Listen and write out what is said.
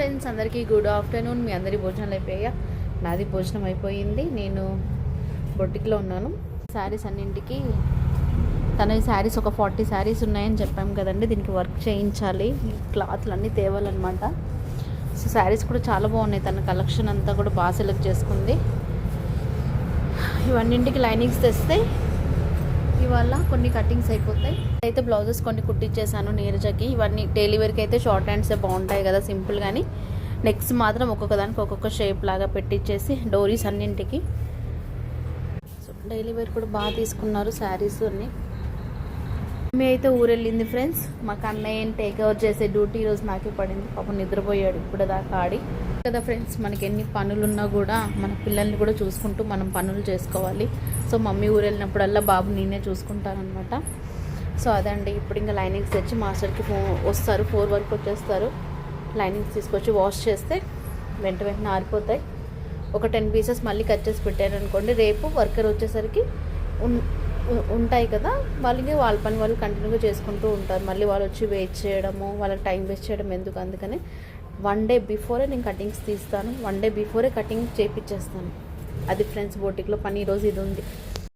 Friends, అందరికీ good afternoon. మీ అందరి భోజనాలు అయిపోయా? నాది భోజనం అయిపోయింది. నేను బొట్టిక్లో ఉన్నాను. శారీస్ అన్నింటికి తన శారీస్ ఒక 40 శారీస్ ఉన్నాయని చెప్పాం కదండి. దీనికి వర్క్ చేయించాలి, క్లాత్లు అన్నీ తేవాలన్నమాట. సో శారీస్ కూడా చాలా బాగున్నాయి. తన కలెక్షన్ అంతా కూడా బాగా సెలెక్ట్ చేసుకుంది. ఇవన్నింటికి లైనింగ్స్ తెస్తే ఇవాళ కొన్ని కటింగ్స్ అయిపోతాయి. అయితే బ్లౌజెస్ కొన్ని కుట్టించేసాను నీరజకి. ఇవన్నీ డైలీ వేర్కి అయితే షార్ట్ హ్యాండ్సే బాగుంటాయి కదా, సింపుల్. కానీ నెక్స్ట్ మాత్రం ఒక్కొక్క దానికి ఒక్కొక్క షేప్ లాగా పెట్టించేసి డోరీస్ అన్నింటికి. సో డైలీ వేర్ కూడా బాగా తీసుకున్నారు శారీస్ అన్నీ. మమ్మీ అయితే ఊరెళ్ళింది ఫ్రెండ్స్. మాకు అన్నయ్యని టేక్ ఓవర్ చేసే డ్యూటీ ఈరోజు నాకే పడింది. పాపం నిద్రపోయాడు ఇప్పుడు దాకా ఆడి కదా ఫ్రెండ్స్. మనకి ఎన్ని పనులున్నా కూడా మన పిల్లల్ని కూడా చూసుకుంటూ మనం పనులు చేసుకోవాలి. సో మమ్మీ ఊరు వెళ్ళినప్పుడల్లా బాబు నేనే చూసుకుంటానమాట. సో అదండి. ఇప్పుడు ఇంకా లైనింగ్స్ తెచ్చి మాస్టర్కి వస్తారు, 4 వరకు వచ్చేస్తారు. లైనింగ్స్ తీసుకొచ్చి వాష్ చేస్తే వెంటనే ఆరిపోతాయి. ఒక 10 పీసెస్ మళ్ళీ కట్ చేసి పెట్టారు అనుకోండి, రేపు వర్కర్ వచ్చేసరికి ఉంటాయి కదా, వాళ్ళకి వాళ్ళ పని వాళ్ళు కంటిన్యూగా చేసుకుంటూ ఉంటారు. మళ్ళీ వాళ్ళు వచ్చి వెయిట్ చేయడము, వాళ్ళకి టైం వేస్ట్ చేయడం ఎందుకు, అందుకని 1 డే బిఫోరే నేను కటింగ్స్ తీస్తాను. 1 డే బిఫోరే కటింగ్ చేయించేస్తాను. అది ఫ్రెండ్స్ బోటిక్లో పని. ఈరోజు ఇది ఉంది.